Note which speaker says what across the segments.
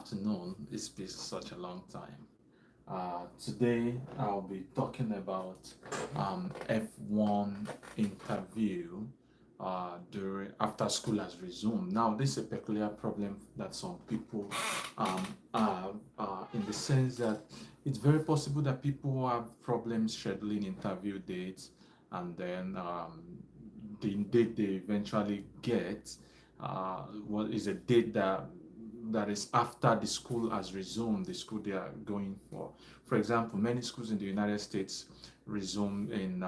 Speaker 1: afternoon. It's been such a long time. Today I'll be talking about F1 interview during after school has resumed. Now, this is a peculiar problem that some people have, in the sense that it's very possible that people have problems scheduling interview dates, and then the date they eventually get what is a date that is after the school has resumed, the school they are going for. For example, many schools in the United States resume in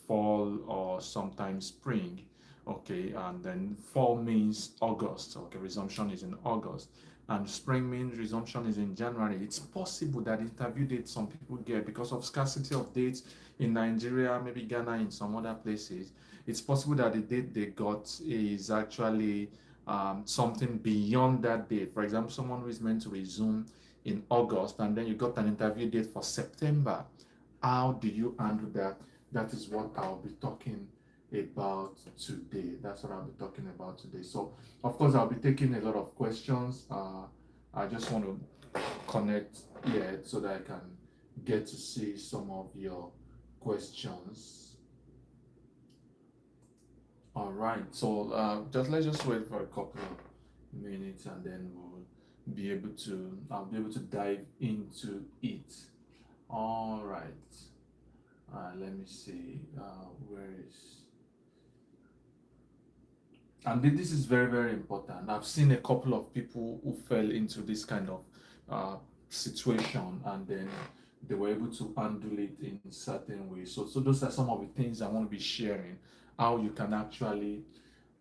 Speaker 1: fall or sometimes spring. Okay, and then fall means August. Okay, resumption is in August, and spring means resumption is in January. It's possible that interview dates some people get because of scarcity of dates in Nigeria, maybe Ghana, in some other places. It's possible that the date they got is actually something beyond that date. For example, someone who is meant to resume in August and then you got an interview date for September. How do you handle that? That is what I'll be talking about today. That's what I'll be talking about today. So, of course, I'll be taking a lot of questions. I just want to connect here so that I can get to see some of your questions. All right, so let's just wait for a couple of minutes and then I'll be able to dive into it. All right, let me see, where is, and this is very, very important. I've seen a couple of people who fell into this kind of situation and then they were able to handle it in certain ways. So those are some of the things I want to be sharing, how you can actually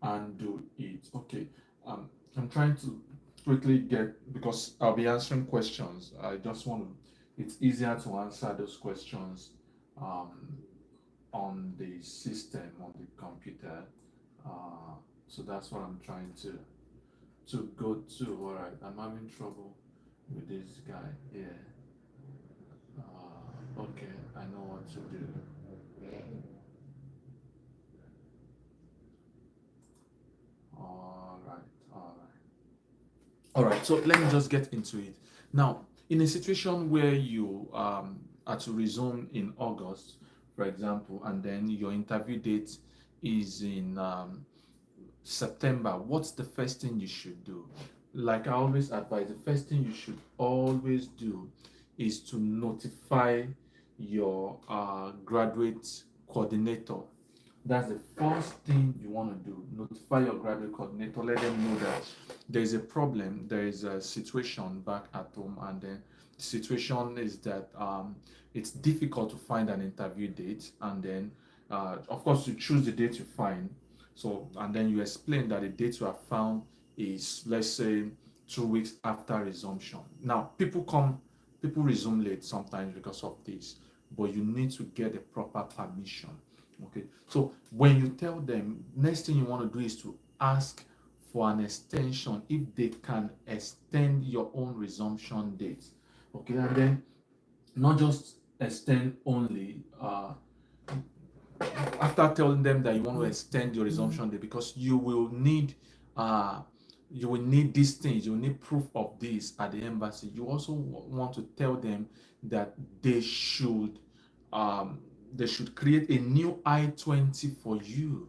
Speaker 1: undo it. Okay, I'm trying to quickly get, because I'll be answering questions. I just want to, it's easier to answer those questions on the system, on the computer. So that's what I'm trying to go to. All right, I'm having trouble with this guy here. Okay, I know what to do. All right, all right. All right, so let me just get into it. Now, in a situation where you are to resume in August, for example, and then your interview date is in September, what's the first thing you should do? Like I always advise, the first thing you should always do is to notify your graduate coordinator. That's the first thing you want to do. Notify your graduate coordinator, let them know that there is a problem, there is a situation back at home, and then the situation is that it's difficult to find an interview date, and then of course you choose the date you find. So, and then you explain that the date you have found is, let's say, 2 weeks after resumption. Now, people resume late sometimes because of this, but you need to get the proper permission. Okay, so when you tell them, next thing you want to do is to ask for an extension if they can extend your own resumption date. Okay, and then not just extend only, after telling them that you want to extend your resumption date, because uh you will need these things, you will need proof of this at the embassy. You also want to tell them that um they should create a new I-20 for you.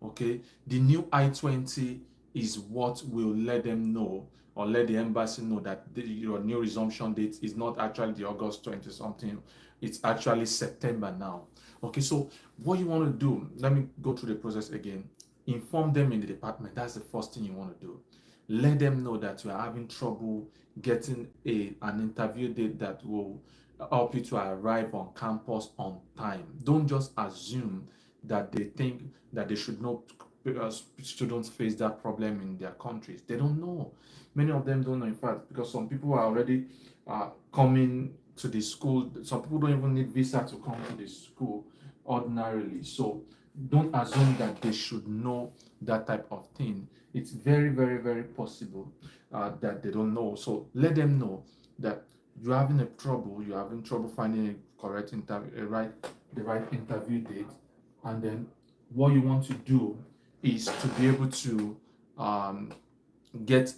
Speaker 1: Okay, the new I-20 is what will let them know, or let the embassy know, that your new resumption date is not actually the August 20 something, it's actually September now. Okay, so what you want to do, let me go through the process again. Inform them in the department. That's the first thing you want to do. Let them know that you are having trouble getting an interview date that will help you to arrive on campus on time. Don't just assume that they think that they should know, because students face that problem in their countries. They don't know. Many of them don't know, in fact, because some people are already coming to the school. Some people don't even need visa to come to the school ordinarily. So don't assume that they should know that type of thing. It's very, very, very possible that they don't know. So let them know that you're having trouble finding a correct interview, the right interview date, and then what you want to do is to be able to get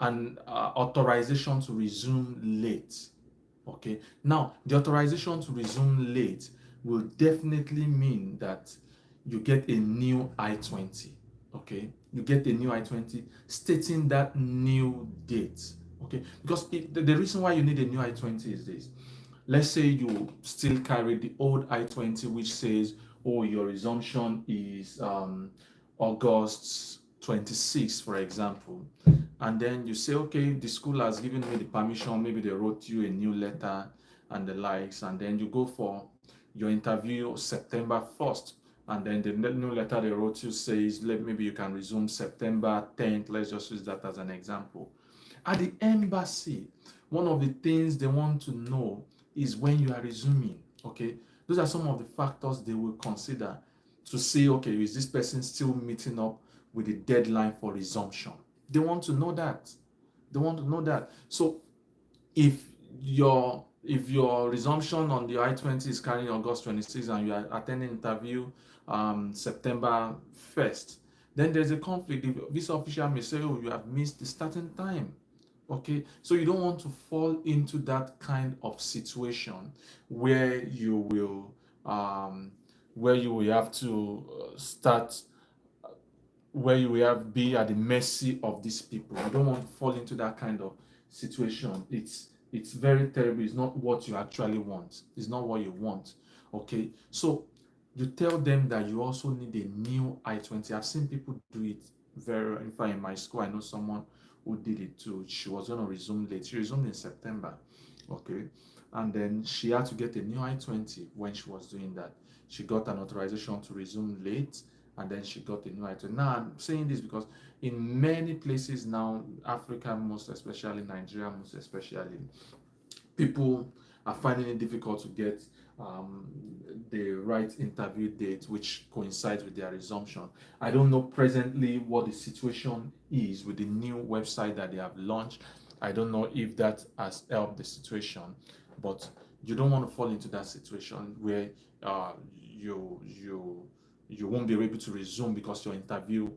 Speaker 1: an authorization to resume late. Okay, now the authorization to resume late will definitely mean that you get a new I-20. Okay, you get a new I-20 stating that new date. Okay, because the reason why you need a new I-20 is this. Let's say you still carry the old I-20 which says, oh, your resumption is August 26th, for example, and then you say, okay, the school has given me the permission, maybe they wrote you a new letter and the likes, and then you go for your interview September 1st, and then the new letter they wrote you says, maybe you can resume September 10th. Let's just use that as an example. At the embassy, one of the things they want to know is when you are resuming. Okay, those are some of the factors they will consider to see, okay, is this person still meeting up with the deadline for resumption? They want to know that. They want to know that. So if your resumption on the I-20 is carrying August 26 and you are attending interview September 1st, then there's a conflict. The visa official may say, oh, you have missed the starting time. Okay, so you don't want to fall into that kind of situation where you will have to start, where you will have be at the mercy of these people. You don't want to fall into that kind of situation. It's very terrible. It's not what you actually want. It's not what you want. Okay, so you tell them that you also need a new I-20. I've seen people do it very. In fact, in my school, I know someone who did it too. She was going to resume late. She resumed in September. Okay, and then she had to get a new I-20 when she was doing that. She got an authorization to resume late, and then she got a new I-20. Now I'm saying this because in many places now, Africa most especially, Nigeria most especially, people are finding it difficult to get the right interview date which coincides with their resumption. I don't know presently what the situation is with the new website that they have launched. I don't know if that has helped the situation, but you don't want to fall into that situation where you won't be able to resume because your interview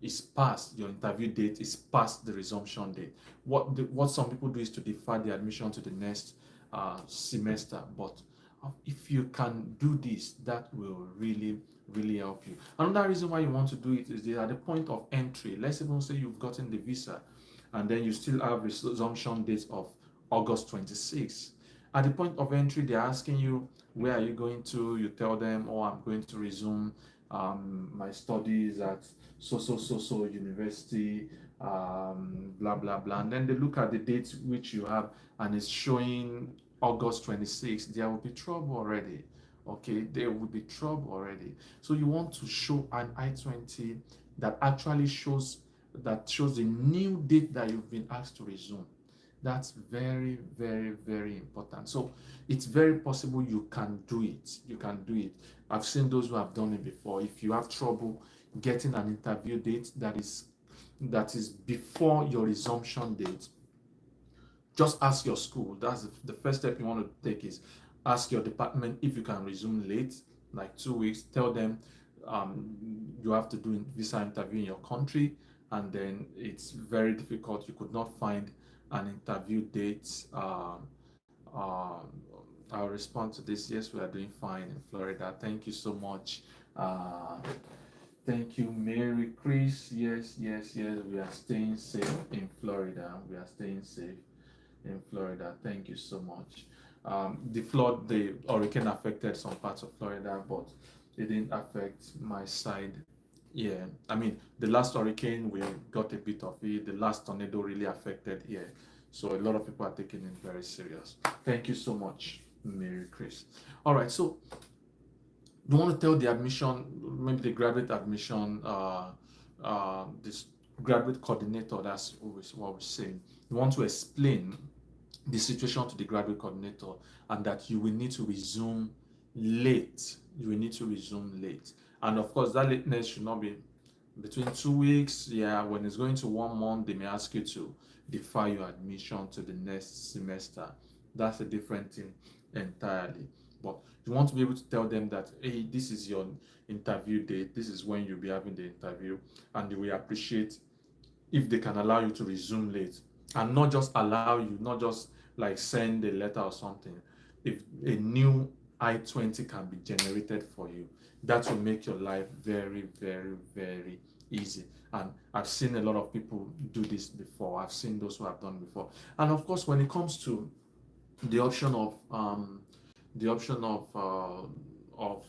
Speaker 1: date is past the resumption date. What some people do is to defer the admission to the next semester, but if you can do this, that will really help you. Another reason why you want to do it is that at the point of entry, let's even say you've gotten the visa and then you still have resumption date of August 26th. At the point of entry, they're asking you, where are you going to? You tell them, oh, I'm going to resume my studies at so university, blah blah blah, and then they look at the date which you have and it's showing August 26th. There will be trouble already. Okay, there will be trouble already. So you want to show an I-20 that actually shows the new date that you've been asked to resume. That's very important. So it's very possible you can do it. You can do it. I've seen those who have done it before. If you have trouble getting an interview date that is before your resumption date, just ask your school. That's the first step you want to take, is ask your department if you can resume late, like 2 weeks. Tell them you have to do a visa interview in your country, and then it's very difficult. You could not find an interview date. Uh, I'll respond to this. Yes, we are doing fine in Florida. Thank you so much. Uh, Thank you, Mary Chris. Yes. We are staying safe in Florida. We are staying safe in Florida. Thank you so much. The hurricane affected some parts of Florida, but it didn't affect my side. Yeah, I mean, the last hurricane, we got a bit of it. The last tornado really affected here. So a lot of people are taking it very serious. Thank you so much, Mary Chris. All right, so you want to tell the admission, maybe the graduate admission, this graduate coordinator, that's always what we're saying. You want to explain the situation to the graduate coordinator, and that you will need to resume late. You will need to resume late. And of course, that lateness should not be between 2 weeks. Yeah, when it's going to 1 month, they may ask you to defer your admission to the next semester. That's a different thing entirely. But you want to be able to tell them that, hey, this is your interview date, this is when you'll be having the interview, and they will appreciate if they can allow you to resume late, and not just allow you, not just like send a letter or something. If a new I-20 can be generated for you, that will make your life very, very, very easy. And I've seen a lot of people do this before. I've seen those who have done before. And of course, when it comes to the option of the option of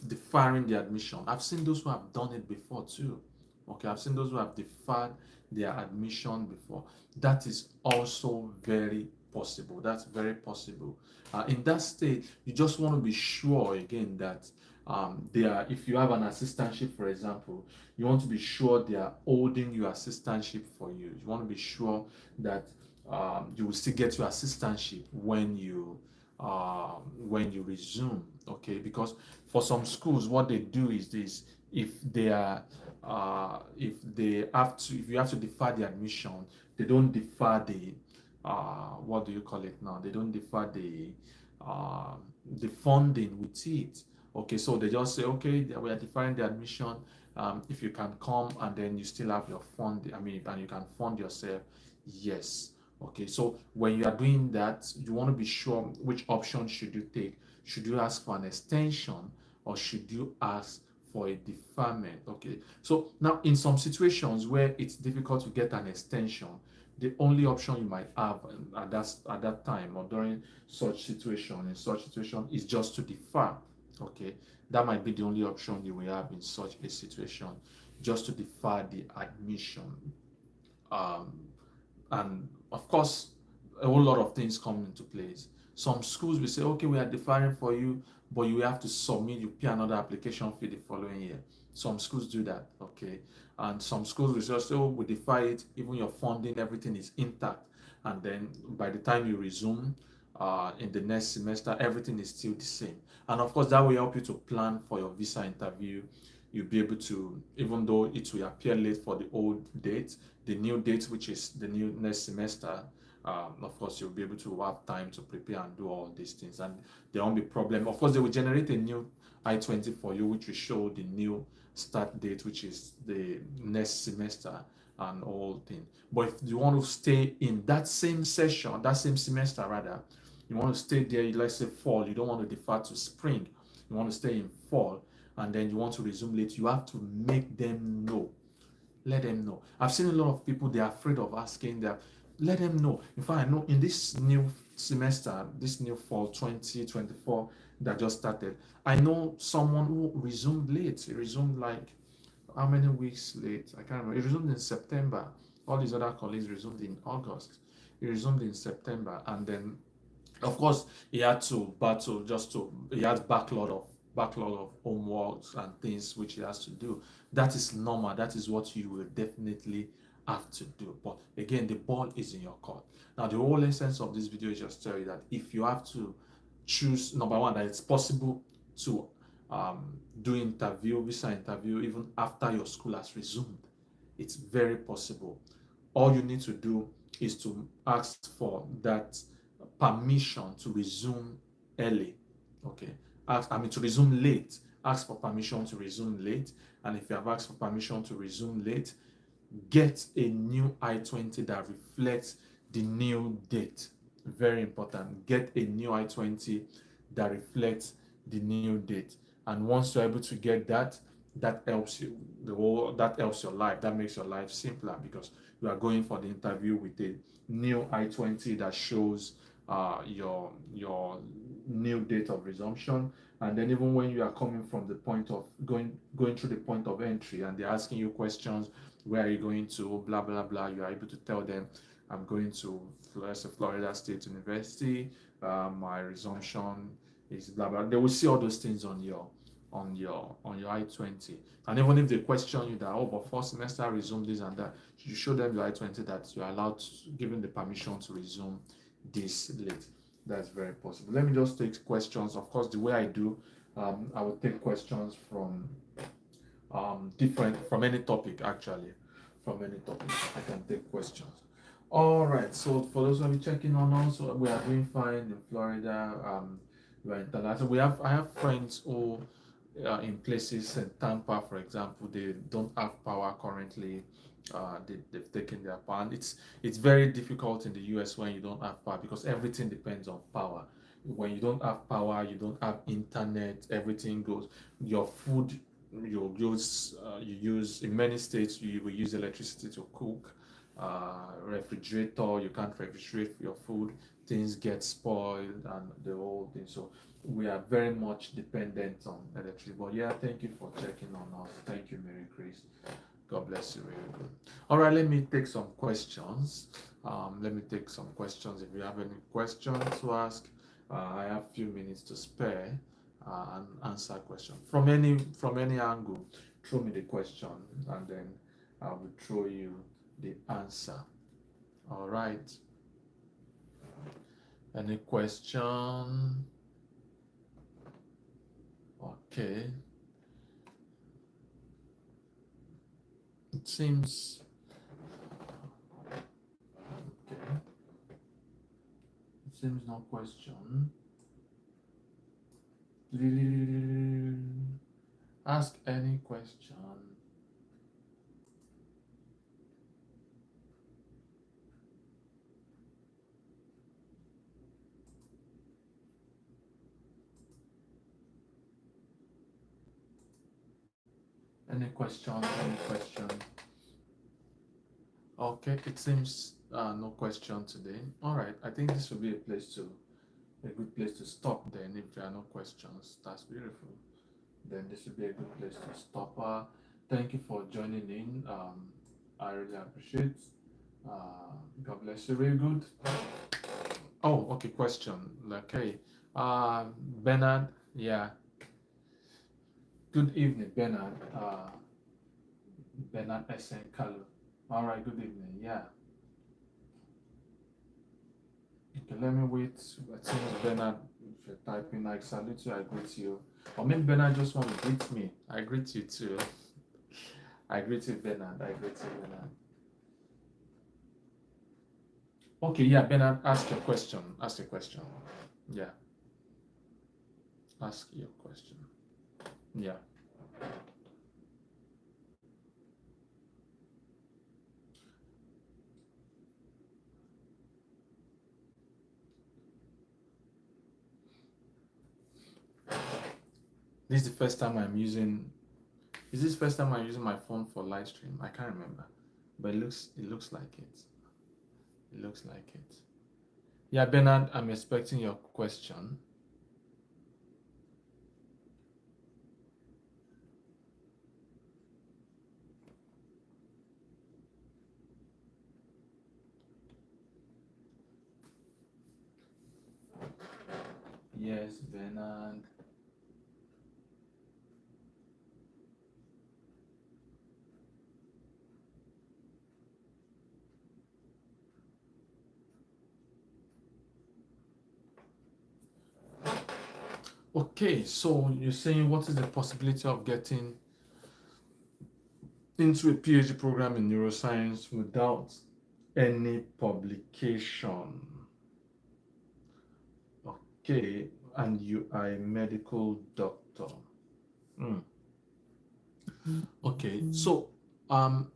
Speaker 1: deferring the admission, I've seen those who have done it before too. Okay, I've seen those who have deferred their admission before. That is also very possible. That's very possible. In that state, you just want to be sure again that they are. If you have an assistantship, for example, you want to be sure they are holding your assistantship for you. You want to be sure that you will still get your assistantship when you resume. Okay, because for some schools, what they do is this: if they are if you have to defer the admission, they don't defer the what do you call it now? They don't defer uh, the funding with it. Okay, so they just say, okay, we are deferring the admission. If you can come and then you still have your fund, I mean, and you can fund yourself, yes. Okay, so when you are doing that, you want to be sure which option should you take. Should you ask for an extension or should you ask for a deferment? Okay, so now in some situations where it's difficult to get an extension, the only option you might have at that time or during such situation is just to defer. Okay, that might be the only option you will have in such a situation, just to defer the admission. Um, and of course, a whole lot of things come into place. Some schools will say, okay, we are deferring for you, but you have to submit, you pay another application fee the following year. Some schools do that, okay? And some schools will just say, oh, we defer it, even your funding, everything is intact. And then by the time you resume in the next semester, everything is still the same. And of course, that will help you to plan for your visa interview. You'll be able to, even though it will appear late for the old date, the new date, which is the new next semester, of course, you'll be able to have time to prepare and do all these things, and there won't be problem. Of course, they will generate a new I-20 for you, which will show the new start date, which is the next semester and all thing. But if you want to stay in that same session, that same semester rather, you want to stay there, let's say fall, you don't want to defer to spring, you want to stay in fall, and then you want to resume late, you have to make them know. Let them know. I've seen a lot of people, they're afraid of asking that. Let them know. In fact, I know in this new semester, this new fall 2024 that just started, I know someone who resumed late. He resumed like how many weeks late? I can't remember. He resumed in September. All his other colleagues resumed in August. He resumed in September, and then of course he had to battle just to he has backlog of homeworks and things which he has to do. That is normal. That is what you will definitely have to do. But again, the ball is in your court. Now, the whole essence of this video is just tell you that if you have to choose, number one, that it's possible to do visa interview, even after your school has resumed. It's very possible. All you need to do is to ask for that permission to resume early. Okay, to resume late. Ask for permission to resume late, and if you have asked for permission to resume late, get a new I-20 that reflects the new date. Very important. Get a new I-20 that reflects the new date. And once you're able to get that, that helps you. That helps your life. That makes your life simpler because you are going for the interview with a new I-20 that shows your new date of resumption. And then even when you are coming from the point of going through the point of entry and they're asking you questions, where are you going to, blah blah blah, you are able to tell them, I'm going to Florida State University, my resumption is blah blah. They will see all those things on your I-20. And even if they question you that, oh, but first semester I resume this and that, you show them your I-20 that you're allowed, given the permission to resume this late. That's very possible. Let me just take questions. Of course, the way I do, I will take questions from from any topic actually. From any topic, I can take questions. All right. So for those who are checking on us, we are doing fine in Florida. We are international. I have friends who in places in Tampa, for example, they don't have power currently, they've taken their power. And it's very difficult in the US when you don't have power because everything depends on power. When you don't have power, you don't have internet, everything goes. Your food, you use in many states you will use electricity to cook. Refrigerator, you can't refrigerate your food. Things get spoiled and the whole thing. So we are very much dependent on electricity. But yeah, thank you for checking on us. Thank you, Mary Grace. God bless you. Very good. All right, let me take some questions. Let me take some questions. If you have any questions to ask, I have a few minutes to spare and answer questions from any angle. Throw me the question, and then I will throw you the answer. All right. Any question? Okay. It seems okay. It seems no question. Ask any question. Any question? Any question? Okay, it seems no question today. All right, I think this will be a good place to stop. Then, if there are no questions, that's beautiful. Then this will be a good place to stop. Thank you for joining in. I really appreciate. God bless you. Very good. Oh, okay. Question. Okay. Bernard. Yeah. Good evening, Bernard. Bernard SN Kalu. All right. Good evening. Yeah. Okay. Let me wait. I think Bernard, if you're typing, I salute you. I greet you. Or maybe Bernard just want to greet me. I greet you too. I greet you, Bernard. I greet you, Bernard. Okay, yeah, Bernard, ask your question. Ask your question. Yeah, ask your question. Yeah. This is the first time I'm using. Is this the first time I'm using my phone for live stream? I can't remember, but it looks like it. It looks like it. Yeah, Bernard, I'm expecting your question. Yes, Bernard. Okay, so you're saying what is the possibility of getting into a PhD program in neuroscience without any publication? Okay, and you are a medical doctor. Mm. Okay, so um,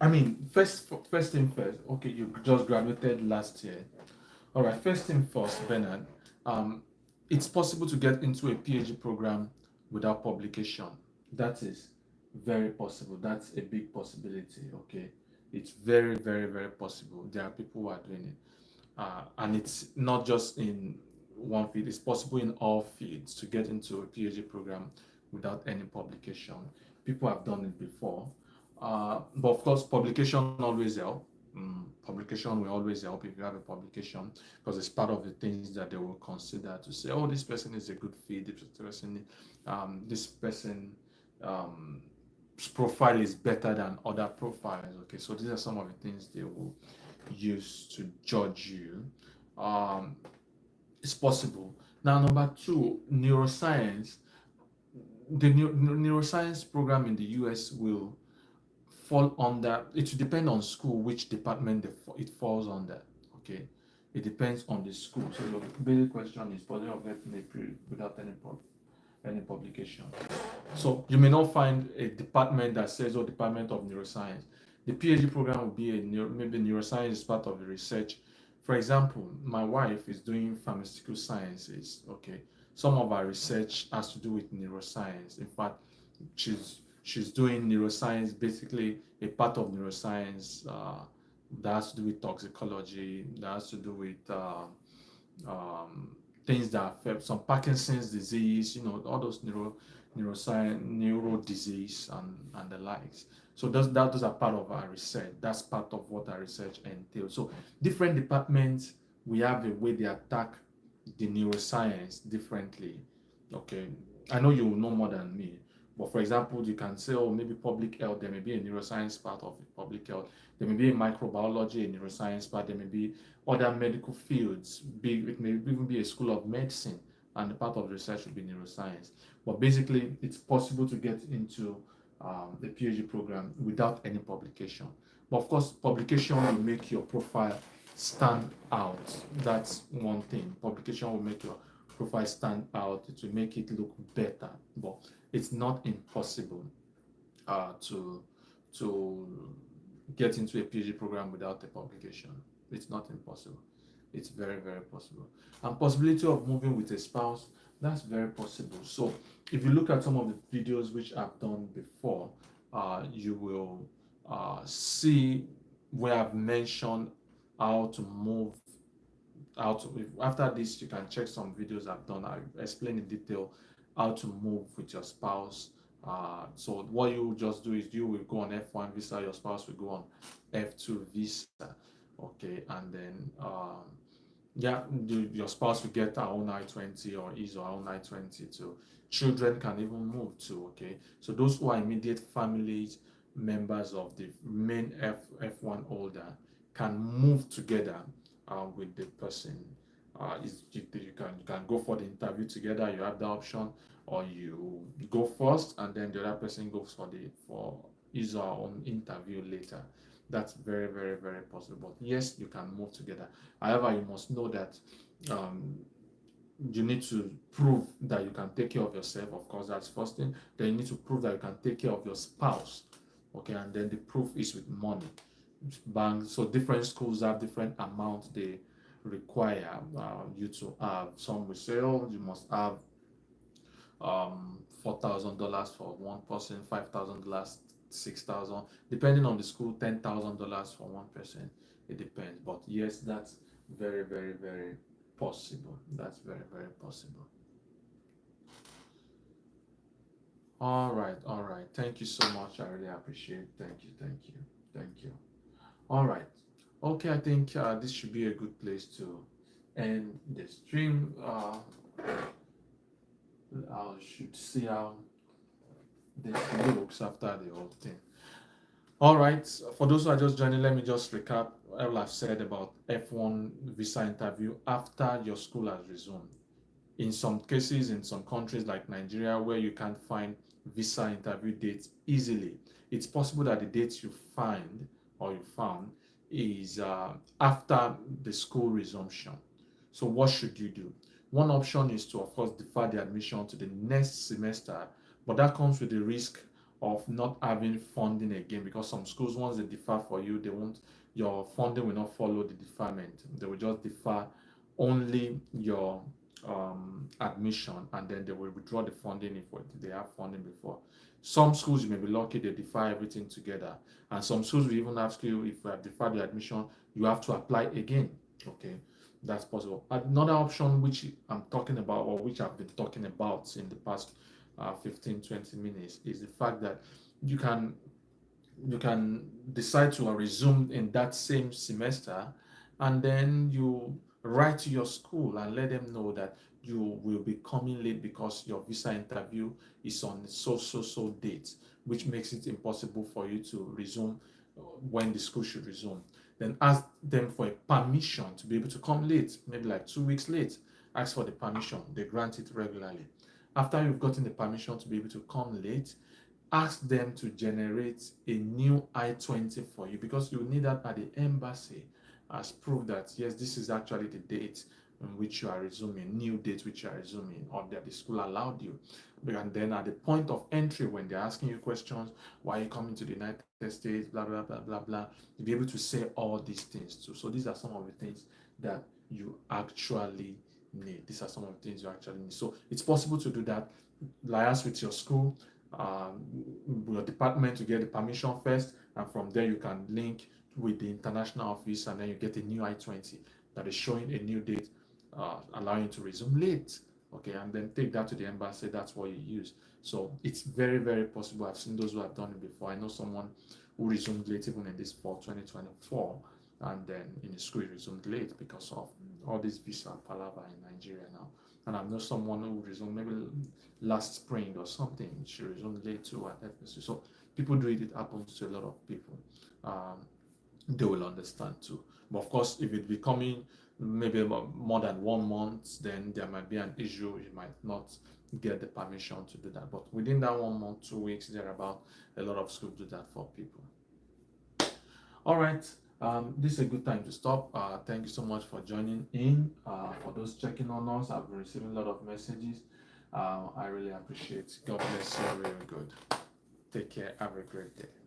Speaker 1: I mean, first thing first. Okay, you just graduated last year. All right, first thing first, Bernard. Um, it's possible to get into a PhD program without publication. That is very possible. That's a big possibility. Okay, it's very, very, very possible. There are people who are doing it. And it's not just in one field, it's possible in all fields to get into a PhD program without any publication. People have done it before. But of course, publication always help. Publication will always help if you have a publication because it's part of the things that they will consider to say, oh, this person is a good fit. This person um, profile is better than other profiles. Okay, so these are some of the things they will use to judge you. Um, it's possible. Now, number two, neuroscience. The neuroscience program in the US will fall under. It will depend on school which department it falls under. Okay, it depends on the school. So the basic question is possible of getting a period without any any publication. So you may not find a department that says, oh, Department of Neuroscience. The PhD program will be maybe neuroscience is part of the research. For example, my wife is doing pharmaceutical sciences. Okay, some of our research has to do with neuroscience. In fact, she's doing neuroscience, basically a part of neuroscience that has to do with toxicology, that has to do with um, things that affect some Parkinson's disease, all those neuroscience, neuro disease, and the likes. So those are part of our research. That's part of what our research entails. So different departments, we have a way they attack the neuroscience differently. Okay, I know you will know more than me, but for example, you can say, oh, maybe public health, there may be a neuroscience part of it, public health. There may be a microbiology, a neuroscience part. There may be other medical fields. It may even be a school of medicine, and the part of the research will be neuroscience. But basically, it's possible to get into the PhD program without any publication. But of course, publication will make your profile stand out. That's one thing. Publication will make your profile stand out. It will make it look better. But it's not impossible to get into a PhD program without a publication. It's not impossible. It's very, very possible. And possibility of moving with a spouse, that's very possible. So if you look at some of the videos which I've done before, you will see where I've mentioned how to move out. After this, you can check some videos I've done. I explain in detail how to move with your spouse. So what you just do is you will go on F1 visa, your spouse will go on F2 visa. Okay, and then your spouse will get her own I-20 or his or her own I-20 too. Children can even move too. Okay, so those who are immediate families, members of the main F1 holder, can move together with the person. You can go for the interview together. You have the option, or you go first and then the other person goes for his or her own interview later. That's very, very, very possible. But yes, you can move together. However, you must know that you need to prove that you can take care of yourself. Of course, that's first thing. Then you need to prove that you can take care of your spouse. Okay, and then the proof is with money. Banks, so different schools have different amounts they require you to have. Some will say, oh, you must have $4,000 for one person, $5,000, 6,000, depending on the school, $10,000 for one person. It depends, but yes, that's very, very, very possible. That's very, very possible. All right, all right. Thank you so much. I really appreciate it. Thank you, thank you, thank you. All right. Okay, I think this should be a good place to end the stream. I should see how this looks after the whole thing. All right. For those who are just joining, let me just recap all I've said about F1 visa interview after your school has resumed. In some cases, in some countries like Nigeria, where you can't find visa interview dates easily, it's possible that the dates you find or you found is after the school resumption. So what should you do? One option is to, of course, defer the admission to the next semester, but that comes with the risk of not having funding again, because some schools, once they defer for you, your funding will not follow the deferment. They will just defer only your admission, and then they will withdraw the funding if they have funding before. Some schools, you may be lucky, they defer everything together, and some schools will even ask you, if you have deferred the admission, you have to apply again. Okay, that's possible. Another option which I'm talking about, or which I've been talking about in the past 15-20 minutes, is the fact that you can decide to resume in that same semester, and then you write to your school and let them know that you will be coming late because your visa interview is on so date, which makes it impossible for you to resume when the school should resume. Then ask them for a permission to be able to come late, maybe like 2 weeks late. Ask for the permission. They grant it regularly. After you've gotten the permission to be able to come late, ask them to generate a new I-20 for you, because you need that at the embassy as proof that yes, this is actually the date in which you are resuming, new date which you are resuming, or that the school allowed you. And then at the point of entry, when they're asking you questions, why are you coming to the United States, blah, blah, blah, blah, blah, you'll be able to say all these things too. So these are some of the things that you actually need. These are some of the things you actually need. So it's possible to do that. Liaise with your school, your department to get the permission first, and from there you can link with the international office, and then you get a new I-20 that is showing a new date, allowing you to resume late. Okay, and then take that to the embassy. That's what you use. So it's very, very possible. I've seen those who have done it before. I know someone who resumed late even in this fall 2024, and then in the school he resumed late because of all this visa palaver in Nigeria now. And I know someone who resumed maybe last spring or something. She resumed late too at FSU. So people do it. It happens to a lot of people. They will understand too. But of course, if it's becoming maybe about more than 1 month, then there might be an issue. You might not get the permission to do that. But within that 1 month, 2 weeks, thereabout, a lot of schools do that for people. All right. This is a good time to stop. Thank you so much for joining in. For those checking on us, I've been receiving a lot of messages. I really appreciate it. God bless you. Really good. Take care. Have a great day.